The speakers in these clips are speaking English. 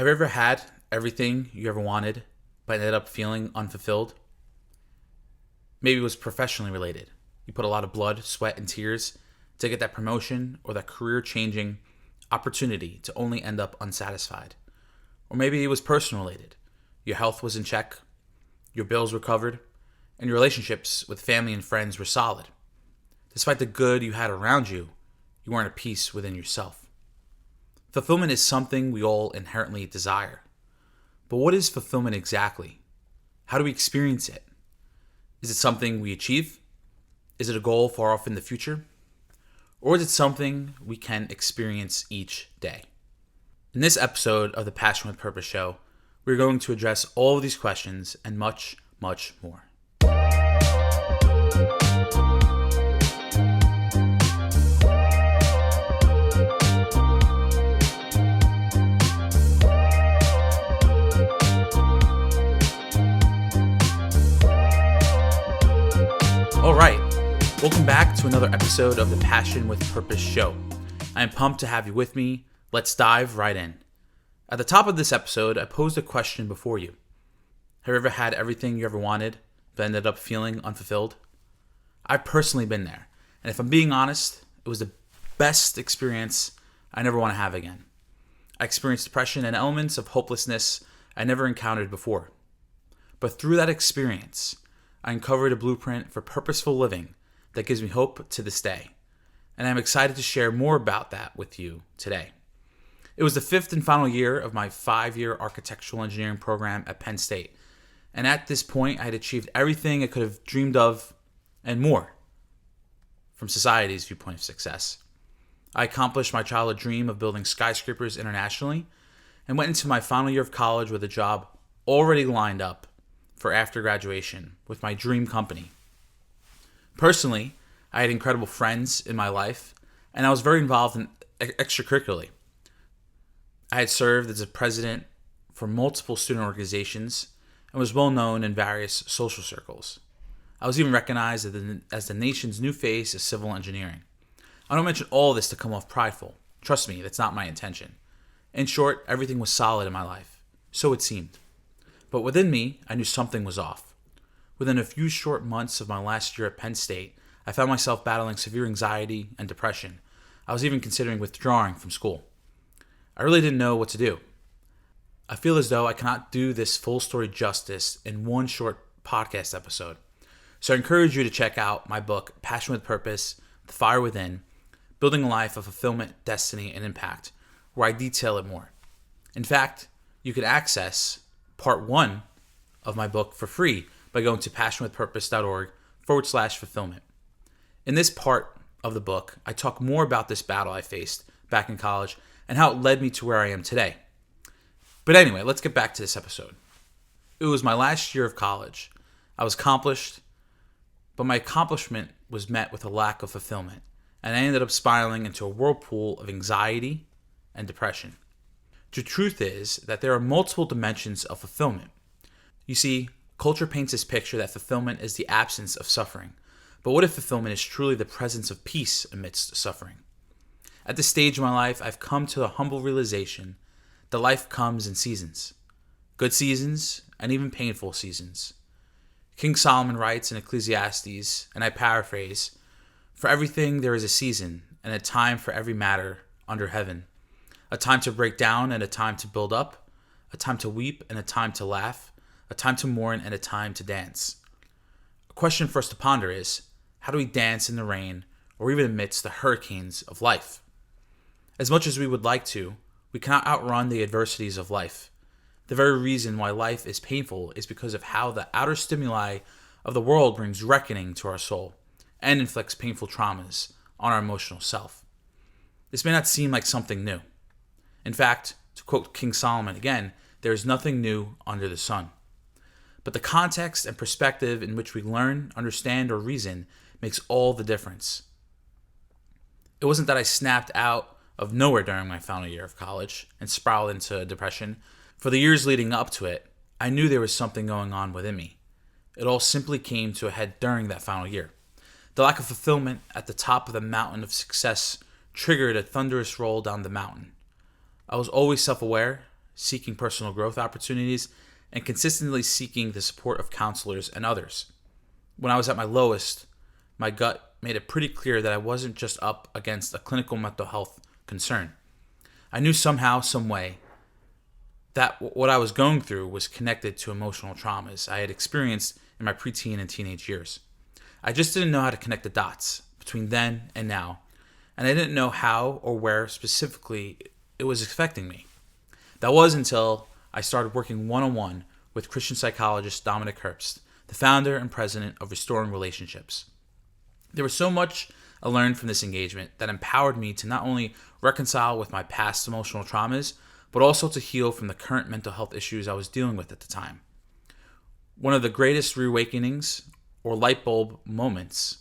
Have you ever had everything you ever wanted, but ended up feeling unfulfilled? Maybe it was professionally related. You put a lot of blood, sweat, and tears to get that promotion or that career changing opportunity to only end up unsatisfied. Or maybe it was personal related. Your health was in check, your bills were covered, and your relationships with family and friends were solid. Despite the good you had around you, you weren't at peace within yourself. Fulfillment is something we all inherently desire. But what is fulfillment exactly? How do we experience it? Is it something we achieve? Is it a goal far off in the future? Or is it something we can experience each day? In this episode of the Passion with Purpose show, we're going to address all of these questions and much, much more. All right, welcome back to another episode of the Passion with Purpose show. I am pumped to have you with me. Let's dive right in. At the top of this episode, I posed a question before you. Have you ever had everything you ever wanted, but ended up feeling unfulfilled? I've personally been there, and if I'm being honest, it was the best experience I never want to have again. I experienced depression and elements of hopelessness I never encountered before. But through that experience, I uncovered a blueprint for purposeful living that gives me hope to this day. And I'm excited to share more about that with you today. It was the fifth and final year of my 5-year architectural engineering program at Penn State. And at this point, I had achieved everything I could have dreamed of and more from society's viewpoint of success. I accomplished my childhood dream of building skyscrapers internationally and went into my final year of college with a job already lined up for after graduation with my dream company. Personally, I had incredible friends in my life, and I was very involved in extracurricularly. I had served as a president for multiple student organizations and was well known in various social circles. I was even recognized as the nation's new face of civil engineering. I don't mention all this to come off prideful. Trust me, that's not my intention. In short, everything was solid in my life. So it seemed. But within me, I knew something was off. Within a few short months of my last year at Penn State, I found myself battling severe anxiety and depression. I was even considering withdrawing from school. I really didn't know what to do. I feel as though I cannot do this full story justice in one short podcast episode. So I encourage you to check out my book, Passion with Purpose, The Fire Within, Building a Life of Fulfillment, Destiny, and Impact, where I detail it more. In fact, you can access part 1 of my book for free by going to passionwithpurpose.org/fulfillment. In this part of the book, I talk more about this battle I faced back in college and how it led me to where I am today. But anyway, let's get back to this episode. It was my last year of college. I was accomplished, but my accomplishment was met with a lack of fulfillment, and I ended up spiraling into a whirlpool of anxiety and depression. The truth is that there are multiple dimensions of fulfillment. You see, culture paints this picture that fulfillment is the absence of suffering. But what if fulfillment is truly the presence of peace amidst suffering? At this stage of my life, I've come to the humble realization that life comes in seasons. Good seasons and even painful seasons. King Solomon writes in Ecclesiastes, and I paraphrase, "For everything there is a season, and a time for every matter under heaven. A time to break down and a time to build up, a time to weep and a time to laugh, a time to mourn and a time to dance." A question for us to ponder is, how do we dance in the rain or even amidst the hurricanes of life? As much as we would like to, we cannot outrun the adversities of life. The very reason why life is painful is because of how the outer stimuli of the world brings reckoning to our soul and inflicts painful traumas on our emotional self. This may not seem like something new. In fact, to quote King Solomon again, there is nothing new under the sun. But the context and perspective in which we learn, understand, or reason makes all the difference. It wasn't that I snapped out of nowhere during my final year of college and spiraled into depression. For the years leading up to it, I knew there was something going on within me. It all simply came to a head during that final year. The lack of fulfillment at the top of the mountain of success triggered a thunderous roll down the mountain. I was always self-aware seeking personal growth opportunities, and consistently seeking the support of counselors and others. When I was at my lowest, my gut made it pretty clear that I wasn't just up against a clinical mental health concern. I knew somehow, some way, that what I was going through was connected to emotional traumas I had experienced in my preteen and teenage years. I just didn't know how to connect the dots between then and now, and I didn't know how or where specifically it was affecting me. That was until I started working one-on-one with Christian psychologist Dominic Herbst, the founder and president of Restoring Relationships. There was so much I learned from this engagement that empowered me to not only reconcile with my past emotional traumas, but also to heal from the current mental health issues I was dealing with at the time. One of the greatest reawakenings or light bulb moments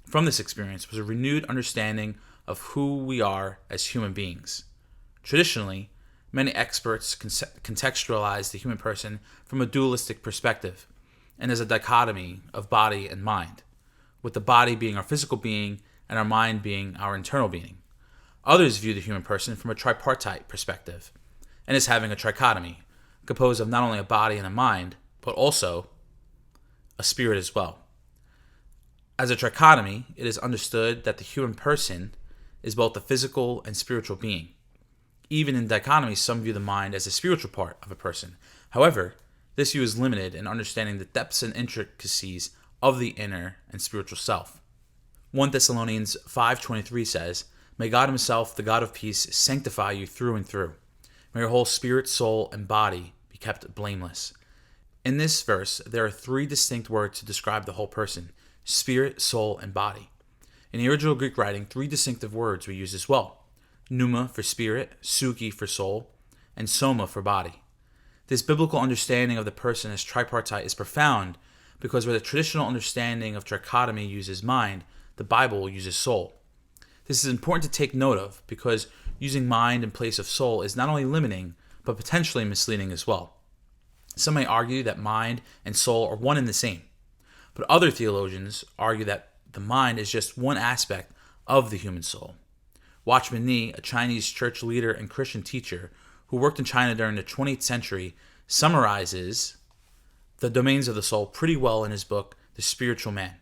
from this experience was a renewed understanding of who we are as human beings. Traditionally, many experts contextualize the human person from a dualistic perspective and as a dichotomy of body and mind, with the body being our physical being and our mind being our internal being. Others view the human person from a tripartite perspective and as having a trichotomy, composed of not only a body and a mind, but also a spirit as well. As a trichotomy, it is understood that the human person is both a physical and spiritual being. Even in dichotomy, some view the mind as a spiritual part of a person. However, this view is limited in understanding the depths and intricacies of the inner and spiritual self. 1 Thessalonians 5:23 says, "May God himself, the God of peace, sanctify you through and through. May your whole spirit, soul, and body be kept blameless." In this verse, there are three distinct words to describe the whole person: spirit, soul, and body. In the original Greek writing, three distinctive words were used as well: pneuma for spirit, psyche for soul, and soma for body. This biblical understanding of the person as tripartite is profound because where the traditional understanding of trichotomy uses mind, the Bible uses soul. This is important to take note of because using mind in place of soul is not only limiting, but potentially misleading as well. Some may argue that mind and soul are one and the same, but other theologians argue that the mind is just one aspect of the human soul. Watchman Nee, a Chinese church leader and Christian teacher who worked in China during the 20th century, summarizes the domains of the soul pretty well in his book, The Spiritual Man.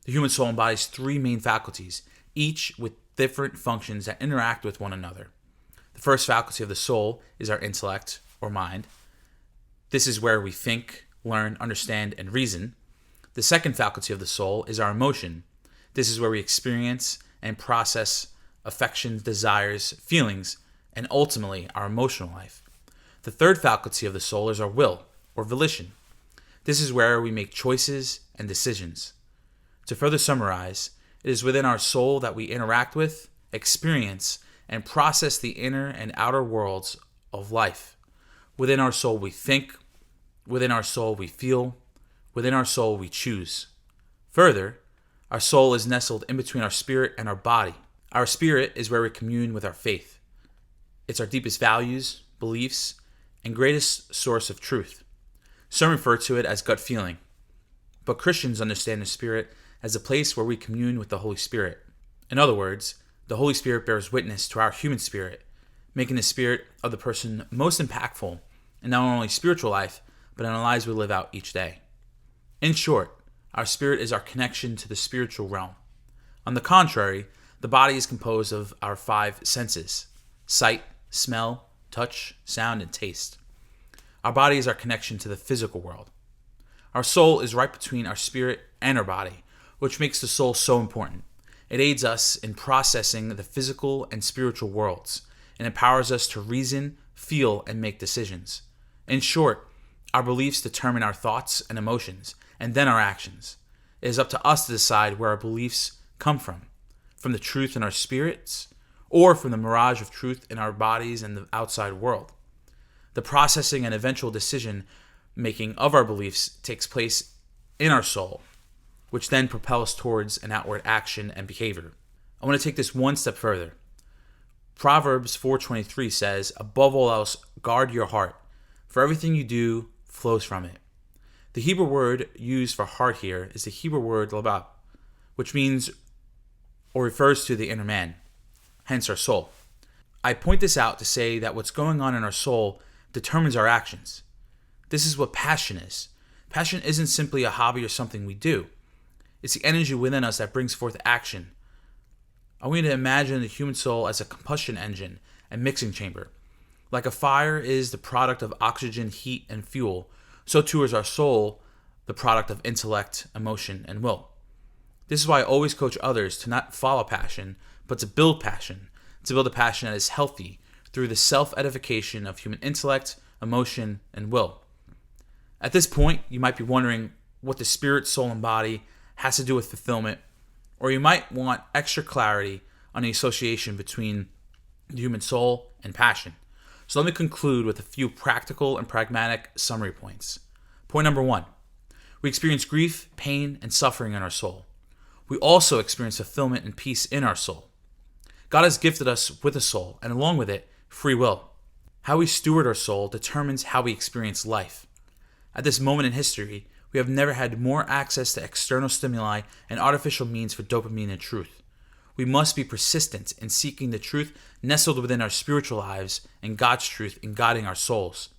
The human soul embodies three main faculties, each with different functions that interact with one another. The first faculty of the soul is our intellect, or mind. This is where we think, learn, understand, and reason. The second faculty of the soul is our emotion. This is where we experience and process affections, desires, feelings, and ultimately our emotional life. The third faculty of the soul is our will, or volition. This is where we make choices and decisions. To further summarize, it is within our soul that we interact with, experience, and process the inner and outer worlds of life. Within our soul we think, within our soul we feel, within our soul we choose. Further, our soul is nestled in between our spirit and our body. Our spirit is where we commune with our faith. It's our deepest values, beliefs, and greatest source of truth. Some refer to it as gut feeling, but Christians understand the spirit as a place where we commune with the Holy Spirit. In other words, the Holy Spirit bears witness to our human spirit, making the spirit of the person most impactful in not only spiritual life, but in the lives we live out each day. In short, our spirit is our connection to the spiritual realm. On the contrary, the body is composed of our five senses: sight, smell, touch, sound, and taste. Our body is our connection to the physical world. Our soul is right between our spirit and our body, which makes the soul so important. It aids us in processing the physical and spiritual worlds and empowers us to reason, feel, and make decisions. In short, our beliefs determine our thoughts and emotions, and then our actions. It is up to us to decide where our beliefs come from the truth in our spirits, or from the mirage of truth in our bodies and the outside world. The processing and eventual decision making of our beliefs takes place in our soul, which then propels towards an outward action and behavior. I want to take this one step further. Proverbs 4:23 says, "Above all else, guard your heart, for everything you do flows from it." The Hebrew word used for heart here is the Hebrew word labab, which means or refers to the inner man, hence our soul. I point this out to say that what's going on in our soul determines our actions. This is what passion is. Passion isn't simply a hobby or something we do. It's the energy within us that brings forth action. I want you to imagine the human soul as a combustion engine and mixing chamber. Like a fire is the product of oxygen, heat, and fuel, so too is our soul the product of intellect, emotion, and will. This is why I always coach others to not follow passion, but to build passion, to build a passion that is healthy through the self-edification of human intellect, emotion, and will. At this point, you might be wondering what the spirit, soul, and body has to do with fulfillment, or you might want extra clarity on the association between the human soul and passion. So let me conclude with a few practical and pragmatic summary points. Point number 1, we experience grief, pain, and suffering in our soul. We also experience fulfillment and peace in our soul. God has gifted us with a soul, and along with it, free will. How we steward our soul determines how we experience life. At this moment in history, we have never had more access to external stimuli and artificial means for dopamine and truth. We must be persistent in seeking the truth nestled within our spiritual lives and God's truth in guiding our souls.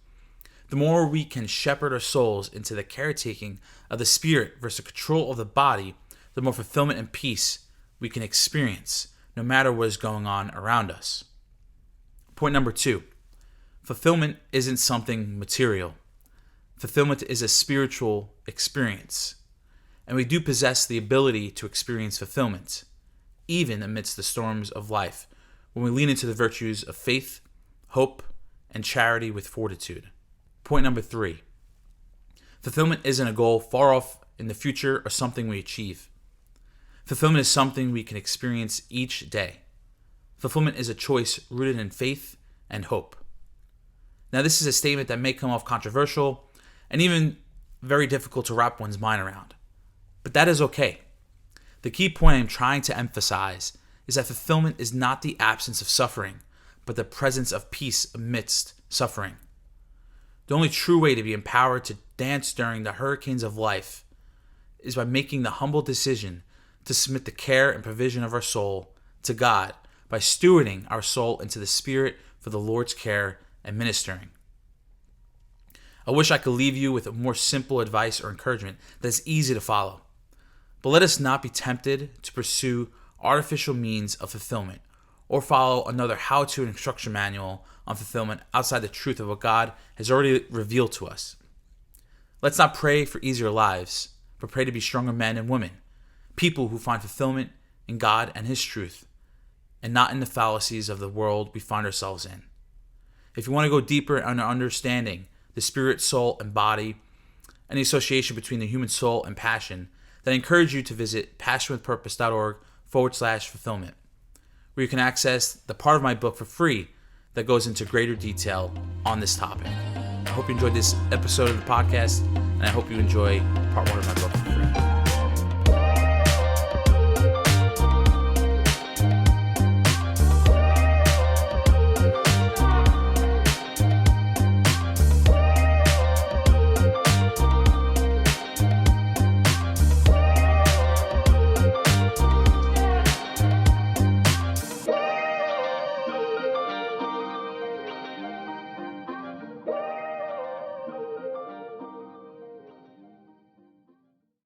The more we can shepherd our souls into the caretaking of the spirit versus control of the body, the more fulfillment and peace we can experience, no matter what is going on around us. Point number 2, fulfillment isn't something material. Fulfillment is a spiritual experience, and we do possess the ability to experience fulfillment, even amidst the storms of life, when we lean into the virtues of faith, hope, and charity with fortitude. Point number 3, fulfillment isn't a goal far off in the future or something we achieve. Fulfillment is something we can experience each day. Fulfillment is a choice rooted in faith and hope. Now, this is a statement that may come off controversial and even very difficult to wrap one's mind around. But that is okay. The key point I'm trying to emphasize is that fulfillment is not the absence of suffering, but the presence of peace amidst suffering. The only true way to be empowered to dance during the hurricanes of life is by making the humble decision to submit the care and provision of our soul to God by stewarding our soul into the Spirit for the Lord's care and ministering. I wish I could leave you with a more simple advice or encouragement that is easy to follow. But let us not be tempted to pursue artificial means of fulfillment or follow another how-to instruction manual on fulfillment outside the truth of what God has already revealed to us. Let's not pray for easier lives, but pray to be stronger men and women, people who find fulfillment in God and His truth, and not in the fallacies of the world we find ourselves in. If you want to go deeper on understanding the spirit, soul, and body, and the association between the human soul and passion, then I encourage you to visit passionwithpurpose.org/fulfillment, where you can access the part of my book for free that goes into greater detail on this topic. I hope you enjoyed this episode of the podcast, and I hope you enjoy part 1 of my book for free.